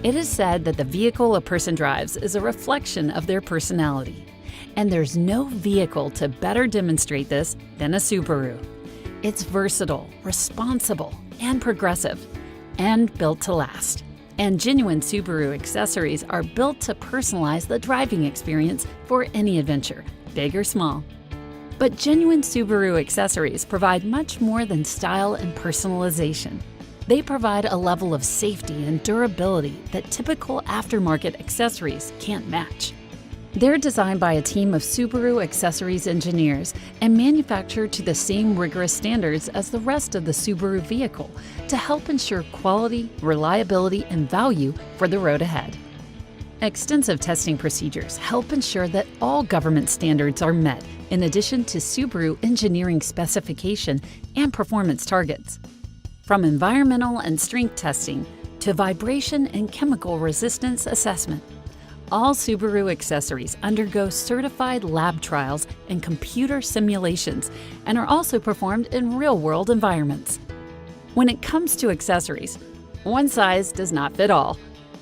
It is said that the vehicle a person drives is a reflection of their personality. And there's no vehicle to better demonstrate this than a Subaru. It's versatile, responsible, and progressive, and built to last. And genuine Subaru accessories are built to personalize the driving experience for any adventure, big or small. But genuine Subaru accessories provide much more than style and personalization. They provide a level of safety and durability that typical aftermarket accessories can't match. They're designed by a team of Subaru accessories engineers and manufactured to the same rigorous standards as the rest of the Subaru vehicle to help ensure quality, reliability, and value for the road ahead. Extensive testing procedures help ensure that all government standards are met, in addition to Subaru engineering specification and performance targets. From environmental and strength testing to vibration and chemical resistance assessment, all Subaru accessories undergo certified lab trials and computer simulations and are also performed in real-world environments. When it comes to accessories, one size does not fit all.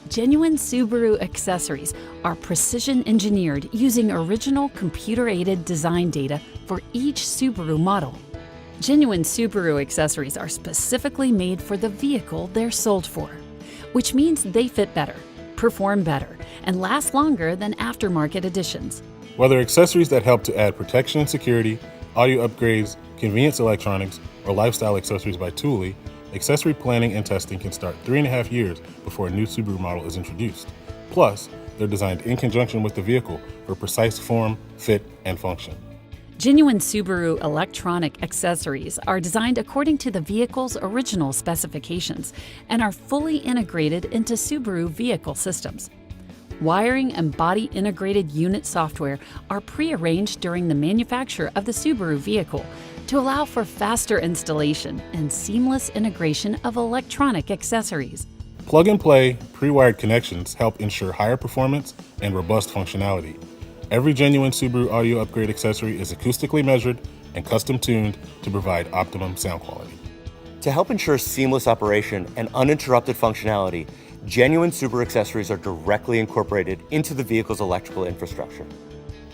Genuine Subaru accessories are precision engineered using original computer-aided design data for each Subaru model. Genuine Subaru accessories are specifically made for the vehicle they're sold for, which means they fit better, perform better, and last longer than aftermarket editions. Whether accessories that help to add protection and security, audio upgrades, convenience electronics, or lifestyle accessories by Thule, accessory planning and testing can start 3.5 years before a new Subaru model is introduced. Plus, they're designed in conjunction with the vehicle for precise form, fit, and function. Genuine Subaru electronic accessories are designed according to the vehicle's original specifications and are fully integrated into Subaru vehicle systems. Wiring and body integrated unit software are pre-arranged during the manufacture of the Subaru vehicle to allow for faster installation and seamless integration of electronic accessories. Plug-and-play, pre-wired connections help ensure higher performance and robust functionality. Every genuine Subaru audio upgrade accessory is acoustically measured and custom-tuned to provide optimum sound quality. To help ensure seamless operation and uninterrupted functionality, genuine Subaru accessories are directly incorporated into the vehicle's electrical infrastructure.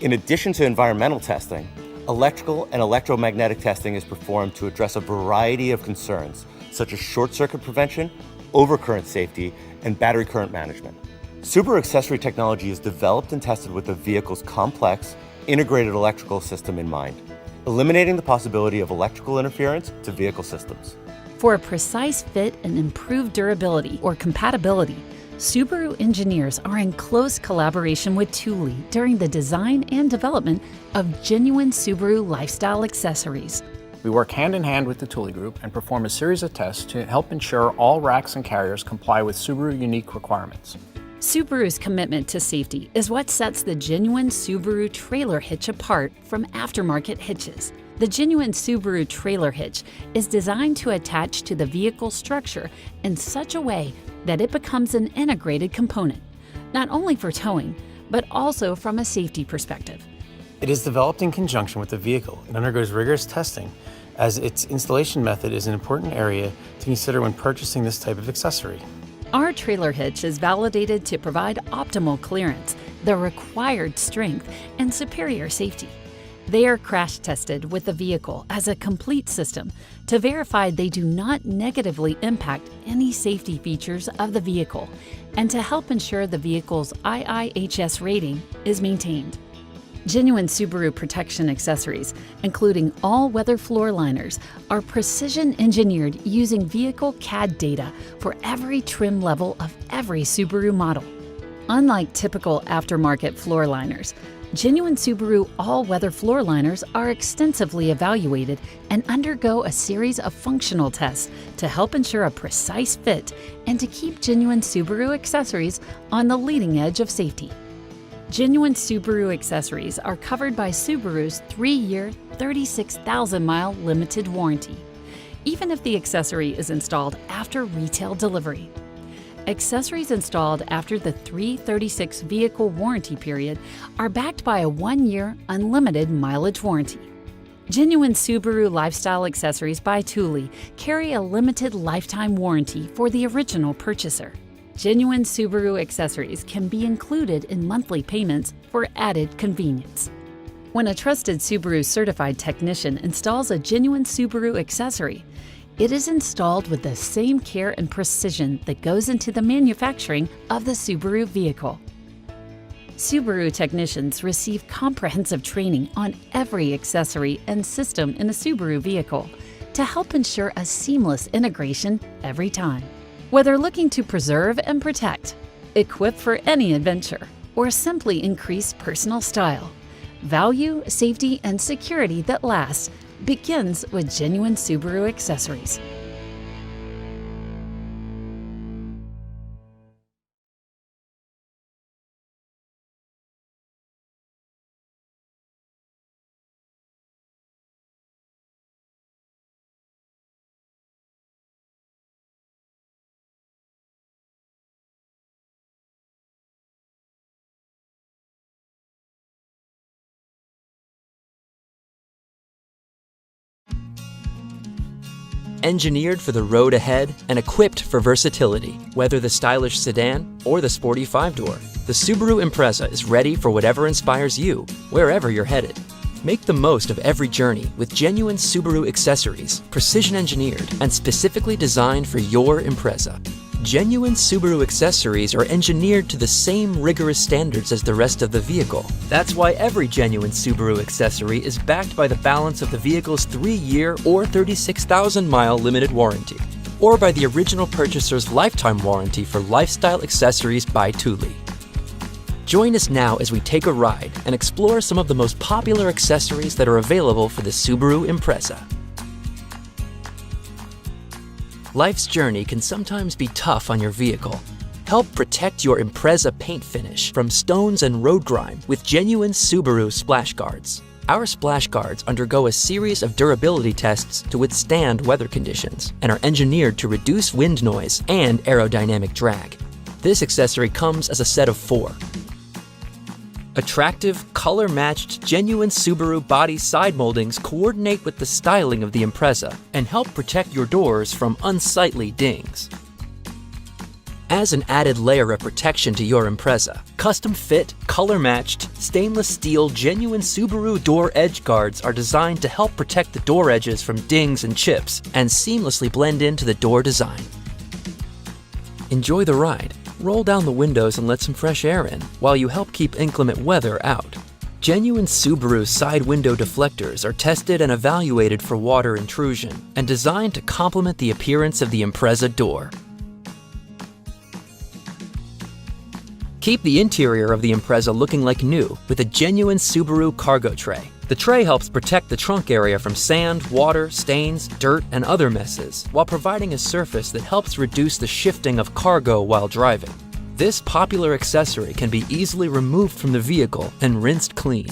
In addition to environmental testing, electrical and electromagnetic testing is performed to address a variety of concerns, such as short circuit prevention, overcurrent safety, and battery current management. Subaru accessory technology is developed and tested with the vehicle's complex, integrated electrical system in mind, eliminating the possibility of electrical interference to vehicle systems. For a precise fit and improved durability or compatibility, Subaru engineers are in close collaboration with Thule during the design and development of genuine Subaru lifestyle accessories. We work hand in hand with the Thule Group and perform a series of tests to help ensure all racks and carriers comply with Subaru unique requirements. Subaru's commitment to safety is what sets the genuine Subaru trailer hitch apart from aftermarket hitches. The genuine Subaru trailer hitch is designed to attach to the vehicle structure in such a way that it becomes an integrated component, not only for towing, but also from a safety perspective. It is developed in conjunction with the vehicle and undergoes rigorous testing, as its installation method is an important area to consider when purchasing this type of accessory. Our trailer hitch is validated to provide optimal clearance, the required strength, and superior safety. They are crash tested with the vehicle as a complete system to verify they do not negatively impact any safety features of the vehicle and to help ensure the vehicle's IIHS rating is maintained. Genuine Subaru protection accessories, including all-weather floor liners, are precision engineered using vehicle CAD data for every trim level of every Subaru model. Unlike typical aftermarket floor liners, genuine Subaru all-weather floor liners are extensively evaluated and undergo a series of functional tests to help ensure a precise fit and to keep genuine Subaru accessories on the leading edge of safety. Genuine Subaru accessories are covered by Subaru's 3-year, 36,000-mile limited warranty, even if the accessory is installed after retail delivery. Accessories installed after the 336 vehicle warranty period are backed by a 1-year unlimited mileage warranty. Genuine Subaru lifestyle accessories by Thule carry a limited lifetime warranty for the original purchaser. genuine Subaru accessories can be included in monthly payments for added convenience. When a trusted Subaru certified technician installs a genuine Subaru accessory, it is installed with the same care and precision that goes into the manufacturing of the Subaru vehicle. Subaru technicians receive comprehensive training on every accessory and system in a Subaru vehicle to help ensure a seamless integration every time. Whether looking to preserve and protect, equip for any adventure, or simply increase personal style, value, safety, and security that lasts begins with genuine Subaru accessories. Engineered for the road ahead and equipped for versatility, whether the stylish sedan or the sporty 5-door, the Subaru Impreza is ready for whatever inspires you, wherever you're headed. Make the most of every journey with genuine Subaru accessories, precision engineered and specifically designed for your Impreza. Genuine Subaru accessories are engineered to the same rigorous standards as the rest of the vehicle. That's why every genuine Subaru accessory is backed by the balance of the vehicle's 3-year or 36,000-mile limited warranty, or by the original purchaser's lifetime warranty for lifestyle accessories by Thule. Join us now as we take a ride and explore some of the most popular accessories that are available for the Subaru Impreza. Life's journey can sometimes be tough on your vehicle. Help protect your Impreza paint finish from stones and road grime with genuine Subaru splash guards. Our splash guards undergo a series of durability tests to withstand weather conditions and are engineered to reduce wind noise and aerodynamic drag. This accessory comes as a set of 4. Attractive, color-matched, genuine Subaru body side moldings coordinate with the styling of the Impreza and help protect your doors from unsightly dings. As an added layer of protection to your Impreza, custom-fit, color-matched, stainless steel genuine Subaru door edge guards are designed to help protect the door edges from dings and chips and seamlessly blend into the door design. Enjoy the ride. Roll down the windows and let some fresh air in, while you help keep inclement weather out. Genuine Subaru side window deflectors are tested and evaluated for water intrusion and designed to complement the appearance of the Impreza door. Keep the interior of the Impreza looking like new with a genuine Subaru cargo tray. The tray helps protect the trunk area from sand, water, stains, dirt, and other messes, while providing a surface that helps reduce the shifting of cargo while driving. This popular accessory can be easily removed from the vehicle and rinsed clean.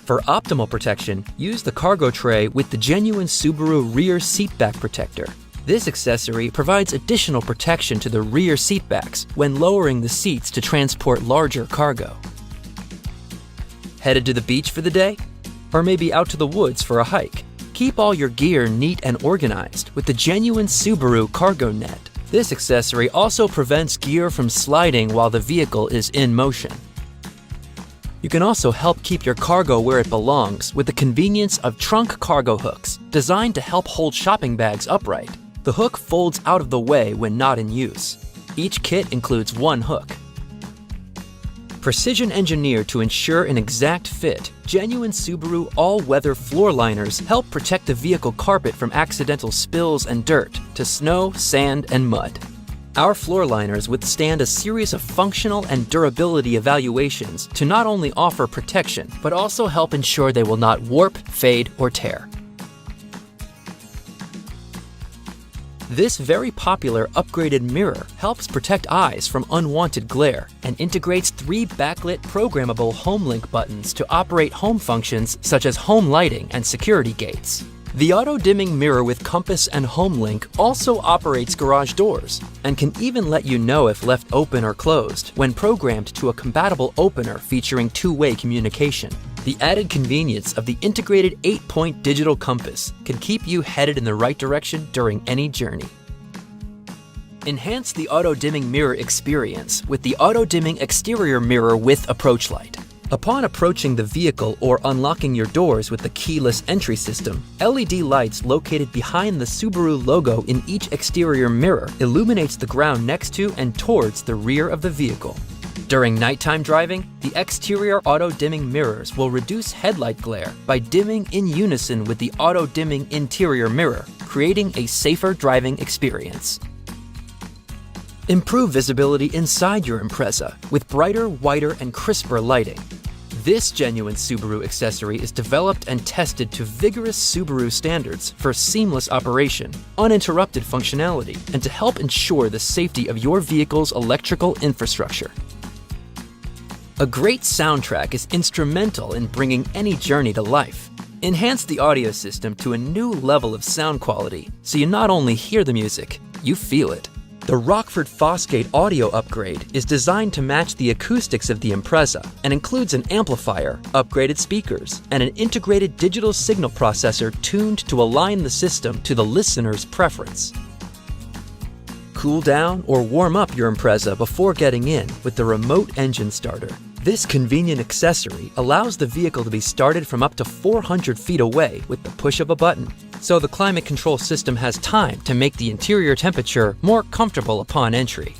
For optimal protection, use the cargo tray with the genuine Subaru rear seatback protector. This accessory provides additional protection to the rear seatbacks when lowering the seats to transport larger cargo. Headed to the beach for the day? Or maybe out to the woods for a hike? Keep all your gear neat and organized with the genuine Subaru cargo net. This accessory also prevents gear from sliding while the vehicle is in motion. You can also help keep your cargo where it belongs with the convenience of trunk cargo hooks, designed to help hold shopping bags upright. The hook folds out of the way when not in use. Each kit includes 1 hook. Precision engineered to ensure an exact fit, genuine Subaru all-weather floor liners help protect the vehicle carpet from accidental spills and dirt to snow, sand, and mud. Our floor liners withstand a series of functional and durability evaluations to not only offer protection, but also help ensure they will not warp, fade, or tear. This very popular upgraded mirror helps protect eyes from unwanted glare and integrates 3 backlit programmable HomeLink buttons to operate home functions such as home lighting and security gates. The auto-dimming mirror with compass and HomeLink also operates garage doors and can even let you know if left open or closed when programmed to a compatible opener featuring 2-way communication. The added convenience of the integrated 8-point digital compass can keep you headed in the right direction during any journey. Enhance the auto-dimming mirror experience with the auto-dimming exterior mirror with approach light. Upon approaching the vehicle or unlocking your doors with the keyless entry system, LED lights located behind the Subaru logo in each exterior mirror illuminates the ground next to and towards the rear of the vehicle. During nighttime driving, the exterior auto-dimming mirrors will reduce headlight glare by dimming in unison with the auto-dimming interior mirror, creating a safer driving experience. Improve visibility inside your Impreza with brighter, whiter, and crisper lighting. This genuine Subaru accessory is developed and tested to vigorous Subaru standards for seamless operation, uninterrupted functionality, and to help ensure the safety of your vehicle's electrical infrastructure. A great soundtrack is instrumental in bringing any journey to life. Enhance the audio system to a new level of sound quality so you not only hear the music, you feel it. The Rockford Fosgate audio upgrade is designed to match the acoustics of the Impreza and includes an amplifier, upgraded speakers, and an integrated digital signal processor tuned to align the system to the listener's preference. Cool down or warm up your Impreza before getting in with the remote engine starter. This convenient accessory allows the vehicle to be started from up to 400 feet away with the push of a button, so the climate control system has time to make the interior temperature more comfortable upon entry.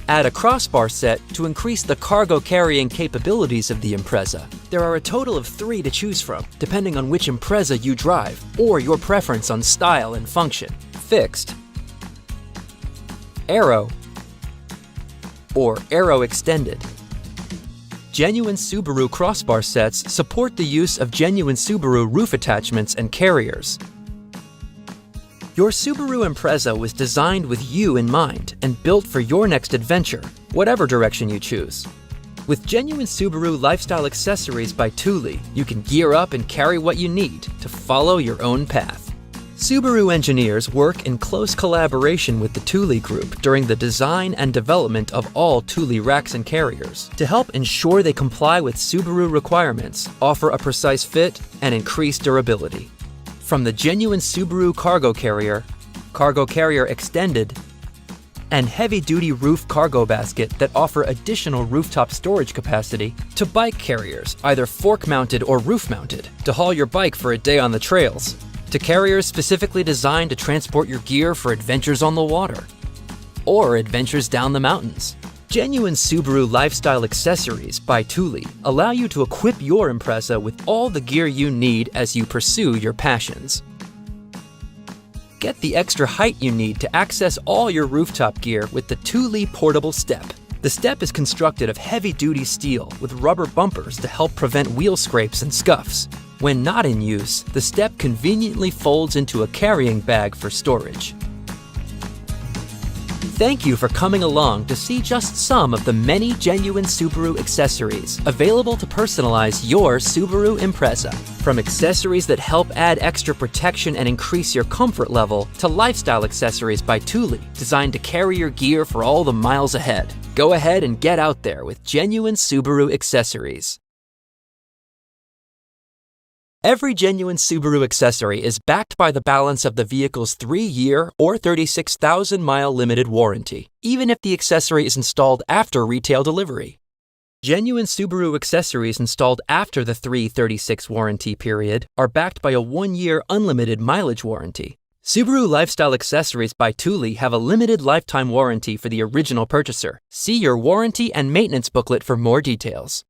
Add a crossbar set to increase the cargo carrying capabilities of the Impreza. There are a total of 3 to choose from, depending on which Impreza you drive or your preference on style and function: fixed, aero, or aero extended. Genuine Subaru Crossbar Sets support the use of genuine Subaru roof attachments and carriers. Your Subaru Impreza was designed with you in mind and built for your next adventure, whatever direction you choose. With genuine Subaru lifestyle accessories by Thule, you can gear up and carry what you need to follow your own path. Subaru engineers work in close collaboration with the Thule Group during the design and development of all Thule racks and carriers to help ensure they comply with Subaru requirements, offer a precise fit, and increase durability. From the genuine Subaru Cargo Carrier Extended, and heavy-duty roof cargo basket that offer additional rooftop storage capacity, to bike carriers, either fork-mounted or roof-mounted, to haul your bike for a day on the trails, to carriers specifically designed to transport your gear for adventures on the water or adventures down the mountains. Genuine Subaru lifestyle accessories by Thule allow you to equip your Impreza with all the gear you need as you pursue your passions. Get the extra height you need to access all your rooftop gear with the Thule Portable Step. The step is constructed of heavy-duty steel with rubber bumpers to help prevent wheel scrapes and scuffs. When not in use, the step conveniently folds into a carrying bag for storage. Thank you for coming along to see just some of the many genuine Subaru accessories available to personalize your Subaru Impreza. From accessories that help add extra protection and increase your comfort level, to lifestyle accessories by Thule, designed to carry your gear for all the miles ahead. Go ahead and get out there with genuine Subaru accessories. Every genuine Subaru accessory is backed by the balance of the vehicle's 3-year or 36,000-mile limited warranty, even if the accessory is installed after retail delivery. Genuine Subaru accessories installed after the 336 warranty period are backed by a 1-year unlimited mileage warranty. Subaru lifestyle accessories by Thule have a limited lifetime warranty for the original purchaser. See your warranty and maintenance booklet for more details.